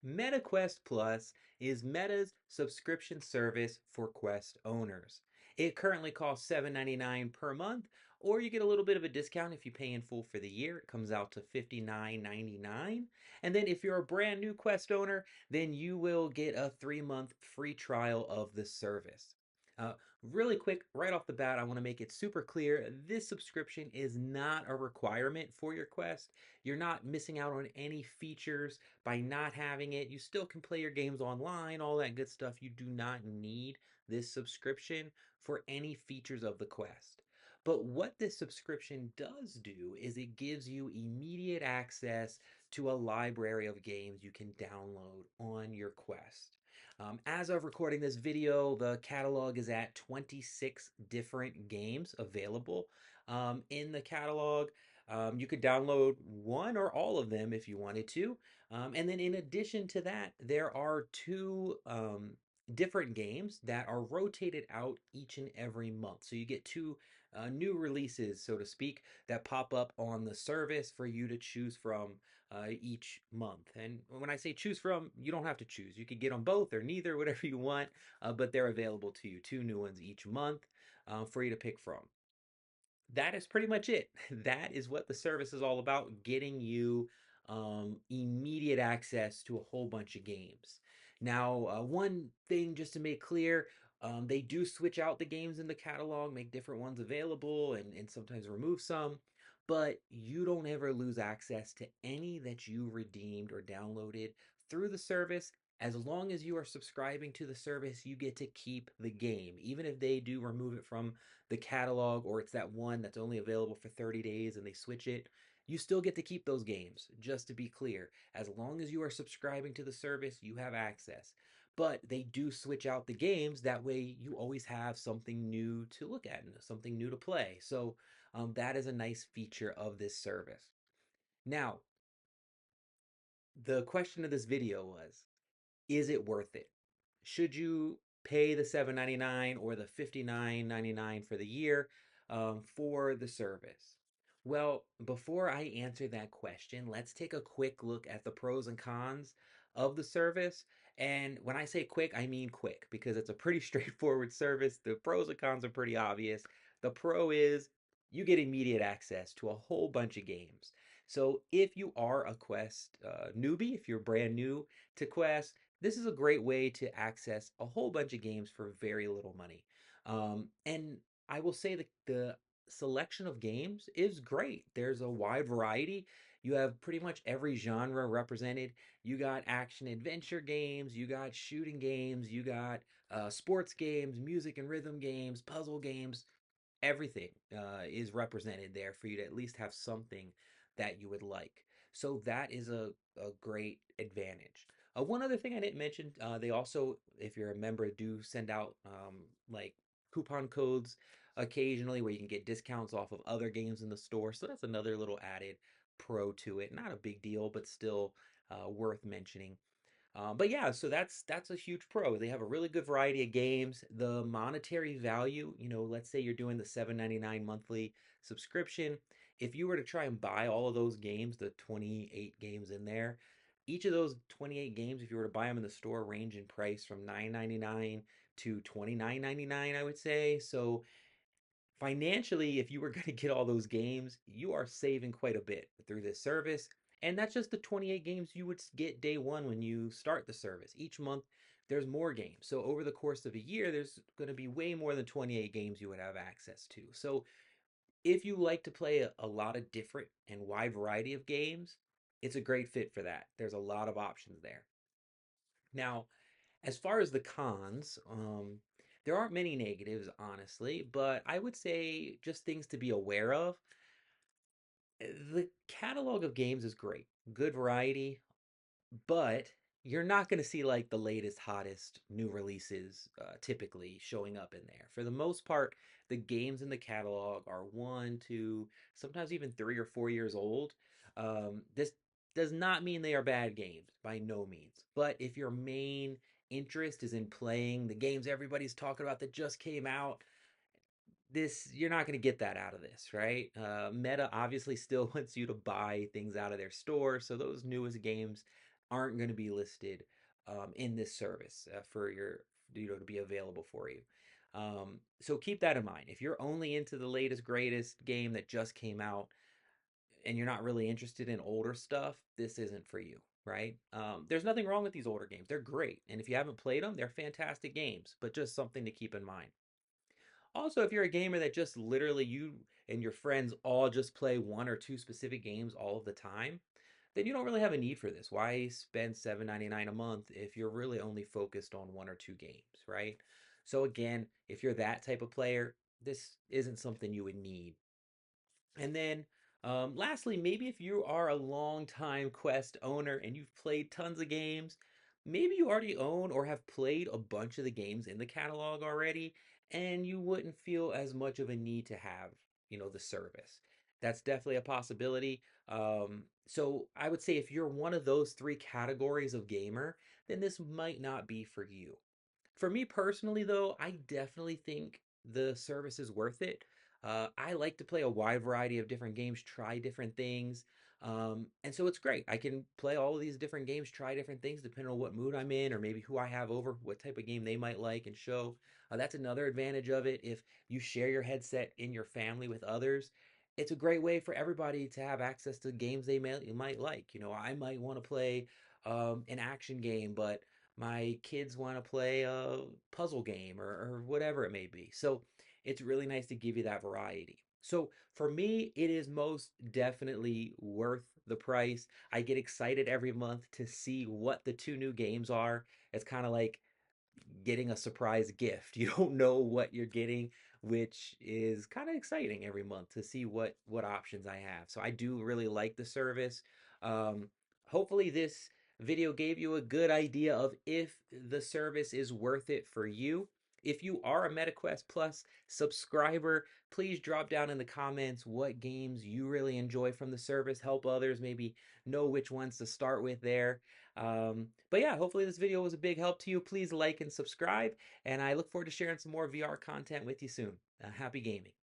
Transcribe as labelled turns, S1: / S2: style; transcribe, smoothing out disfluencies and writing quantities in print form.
S1: MetaQuest Plus is Meta's subscription service for Quest owners. It currently costs $7.99 per month, or you get a little bit of a discount if you pay in full for the year. It comes out to $59.99. And then if you're a brand new Quest owner, then you will get a 3-month free trial of the service. Uh, Really quick, right off the bat, I want to make it super clear this subscription is not a requirement for your Quest. You're not missing out on any features by not having it. You still can play your games online, all that good stuff. You do not need this subscription for any features of the Quest. But what this subscription does do is it gives you immediate access to a library of games you can download on your Quest. As of recording this video, the catalog is at 26 different games available in the catalog. You could download one or all of them if you wanted to. And then in addition to that, there are two different games that are rotated out each and every month. So you get two new releases, so to speak, that pop up on the service for you to choose from each month. And when I say choose from, you don't have to choose. You could get them both or neither, whatever you want, but they're available to you. Two new ones each month for you to pick from. That is pretty much it. That is what the service is all about, getting you immediate access to a whole bunch of games. Now, one thing just to make clear, they do switch out the games in the catalog, make different ones available, and sometimes remove some, but you don't ever lose access to any that you redeemed or downloaded through the service. As long as you are subscribing to the service, you get to keep the game. Even if they do remove it from the catalog or it's that one that's only available for 30 days and they switch it, you still get to keep those games. Just to be clear, as long as you are subscribing to the service, you have access. But they do switch out the games. That way, you always have something new to look at and something new to play. So, that is a nice feature of this service. Now, the question of this video was, is it worth it? Should you pay the $7.99 or the $59.99 for the year for the service? Well, before I answer that question, let's take a quick look at the pros and cons of the service. And when I say quick, I mean quick because it's a pretty straightforward service. The pros and cons are pretty obvious. The pro is you get immediate access to a whole bunch of games. So if you are a Quest newbie, if you're brand new to Quest, this is a great way to access a whole bunch of games for very little money. And I will say that the selection of games is great. There's a wide variety. You have pretty much every genre represented. You got action adventure games, you got shooting games, you got sports games, music and rhythm games, puzzle games. Everything is represented there for you to at least have something that you would like. So that is a great advantage. One other thing I didn't mention, they also, if you're a member, do send out like coupon codes occasionally where you can get discounts off of other games in the store. So that's another little added pro to it. Not a big deal, but still worth mentioning. But yeah, so that's a huge pro. They have a really good variety of games. The monetary value, let's say you're doing the $7.99 monthly subscription. If you were to try and buy all of those games, the 28 games in there, each of those 28 games, if you were to buy them in the store, range in price from $9.99 to $29.99, I would say. So financially, if you were going to get all those games, you are saving quite a bit through this service. And that's just the 28 games you would get day one when you start the service. Each month, there's more games. So over the course of a year, there's going to be way more than 28 games you would have access to. So if you like to play a lot of different and wide variety of games, it's a great fit for that. There's a lot of options there. Now, as far as the cons, there aren't many negatives, honestly, but I would say just things to be aware of. The catalog of games is great, good variety, but you're not going to see like the latest, hottest new releases typically showing up in there. For the most part, the games in the catalog are 1, 2, sometimes even 3 or 4 years old. This does not mean they are bad games by no means, but if your main interest is in playing the games everybody's talking about that just came out, this you're not going to get that out of this, right? Meta obviously still wants you to buy things out of their store, so those newest games aren't going to be listed in this service for your, to be available for you. So keep that in mind. If you're only into the latest, greatest game that just came out and you're not really interested in older stuff, this isn't for you, right? There's nothing wrong with these older games. They're great. And if you haven't played them, they're fantastic games, but just something to keep in mind. Also, if you're a gamer that just literally you and your friends all just play one or two specific games all of the time, then you don't really have a need for this. Why spend $7.99 a month if you're really only focused on one or two games, right? So again, if you're that type of player, this isn't something you would need. And then lastly, maybe if you are a long-time Quest owner and you've played tons of games, maybe you already own or have played a bunch of the games in the catalog already, and you wouldn't feel as much of a need to have, the service. That's definitely a possibility. So I would say if you're one of those three categories of gamer, then this might not be for you. For me personally, though, I definitely think the service is worth it. I like to play a wide variety of different games, try different things. And so it's great. I can play all of these different games, try different things depending on what mood I'm in, or maybe who I have over, what type of game they might like and show. That's another advantage of it. If you share your headset in your family with others, it's a great way for everybody to have access to games might like. I might want to play an action game, but my kids want to play a puzzle game or whatever it may be. So it's really nice to give you that variety. So for me, it is most definitely worth the price. I get excited every month to see what the two new games are. It's kind of like getting a surprise gift. You don't know what you're getting, which is kind of exciting every month to see what options I have. So I do really like the service. Hopefully this video gave you a good idea of if the service is worth it for you. If you are a MetaQuest Plus subscriber, please drop down in the comments what games you really enjoy from the service. Help others maybe know which ones to start with there. But yeah, hopefully this video was a big help to you. Please like and subscribe, and I look forward to sharing some more VR content with you soon. Happy gaming.